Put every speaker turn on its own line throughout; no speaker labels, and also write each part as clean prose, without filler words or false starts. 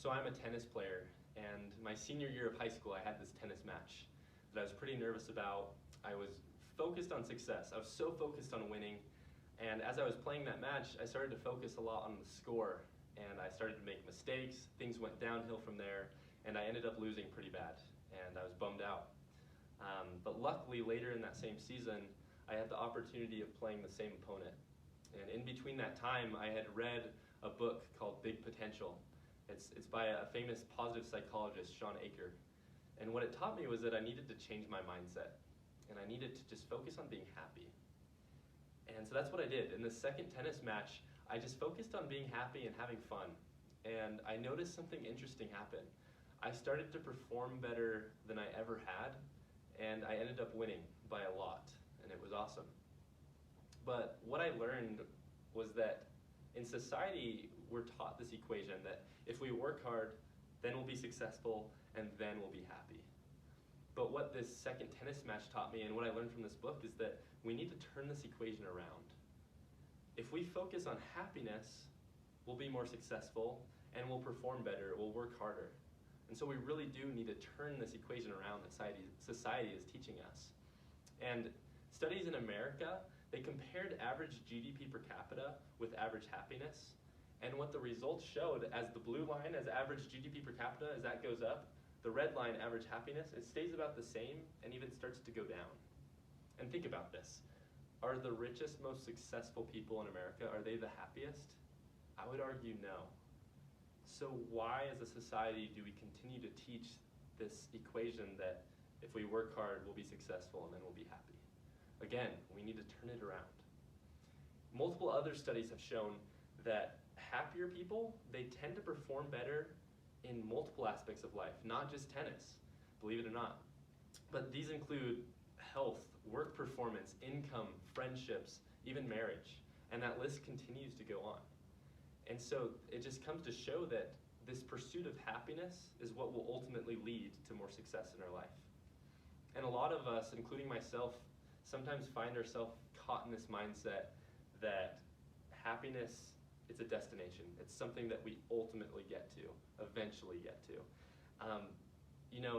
So I'm a tennis player, and my senior year of high school, I had this tennis match that I was pretty nervous about. I was focused on success. I was so focused on winning, and as I was playing that match, I started to focus a lot on the score, and I started to make mistakes. Things went downhill from there, and I ended up losing pretty bad, and I was bummed out. But luckily, later in that same season, I had the opportunity of playing the same opponent. And in between that time, I had read a book called Big Potential. It's by a famous positive psychologist, Sean Aker. And what it taught me was that I needed to change my mindset. And I needed to just focus on being happy. And so that's what I did. In the second tennis match, I just focused on being happy and having fun. And I noticed something interesting happen. I started to perform better than I ever had, and I ended up winning by a lot, and it was awesome. But what I learned was that in society, we're taught this equation that if we work hard, then we'll be successful, and then we'll be happy. But what this second tennis match taught me, and what I learned from this book, is that we need to turn this equation around. If we focus on happiness, we'll be more successful, and we'll perform better, we'll work harder. And so we really do need to turn this equation around that society is teaching us. And studies in America, they compared average GDP per capita with average happiness. And what the results showed, as the blue line, as average GDP per capita, as that goes up, the red line, average happiness, it stays about the same and even starts to go down. And think about this. Are the richest, most successful people in America, are they the happiest? I would argue no. So why, as a society, do we continue to teach this equation that if we work hard, we'll be successful and then we'll be happy? Again, we need to turn it around. Multiple other studies have shown that happier people, they tend to perform better in multiple aspects of life, not just tennis, believe it or not. But these include health, work performance, income, friendships, even marriage. And that list continues to go on. And so it just comes to show that this pursuit of happiness is what will ultimately lead to more success in our life. And a lot of us, including myself, sometimes find ourselves caught in this mindset that happiness, it's a destination. It's something that we ultimately get to, eventually get to.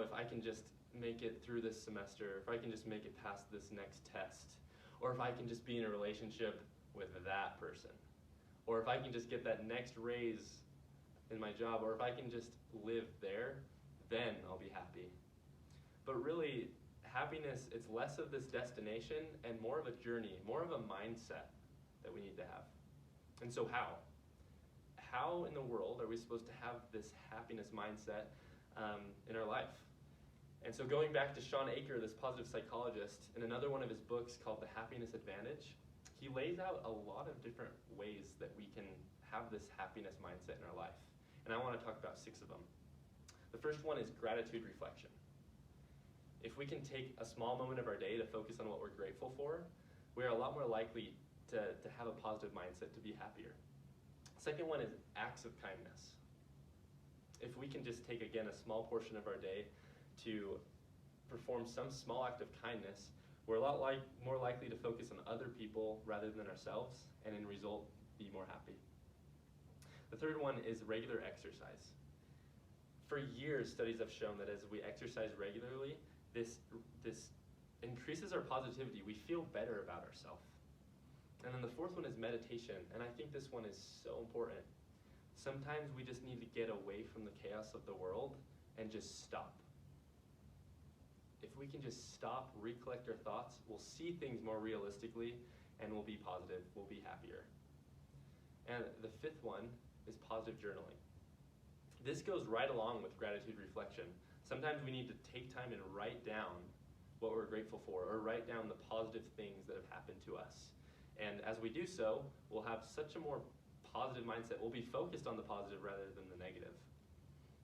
If I can just make it through this semester, if I can just make it past this next test, or if I can just be in a relationship with that person, or if I can just get that next raise in my job, or if I can just live there, then I'll be happy. But really, happiness, it's less of this destination and more of a journey, more of a mindset that we need to have. And so how? How in the world are we supposed to have this happiness mindset in our life? And so going back to Sean Aker, this positive psychologist, in another one of his books called The Happiness Advantage, he lays out a lot of different ways that we can have this happiness mindset in our life. And I want to talk about 6 of them. The first one is gratitude reflection. If we can take a small moment of our day to focus on what we're grateful for, we're a lot more likely to have a positive mindset, to be happier. Second one is acts of kindness. If we can just take, again, a small portion of our day to perform some small act of kindness, we're a lot more likely to focus on other people rather than ourselves, and in result, be more happy. The third one is regular exercise. For years, studies have shown that as we exercise regularly, this increases our positivity. We feel better about ourselves. And then the fourth one is meditation, and I think this one is so important. Sometimes we just need to get away from the chaos of the world and just stop. If we can just stop, recollect our thoughts, we'll see things more realistically, and we'll be positive, we'll be happier. And the fifth one is positive journaling. This goes right along with gratitude reflection. Sometimes we need to take time and write down what we're grateful for, or write down the positive things that have happened to us. And as we do so, we'll have such a more positive mindset. We'll be focused on the positive rather than the negative.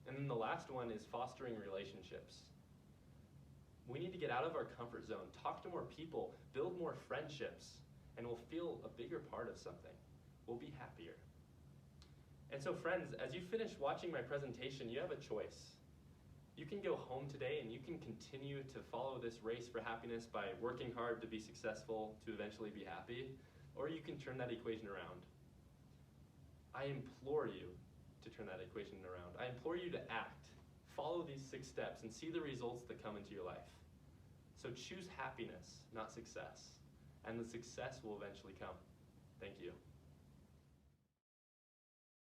And then the last one is fostering relationships. We need to get out of our comfort zone, talk to more people, build more friendships, and we'll feel a bigger part of something. We'll be happier. And so friends, as you finish watching my presentation, you have a choice. You can go home today and you can continue to follow this race for happiness by working hard to be successful, to eventually be happy, or you can turn that equation around. I implore you to turn that equation around. I implore you to act. Follow these 6 steps and see the results that come into your life. So choose happiness, not success, and the success will eventually come. Thank you.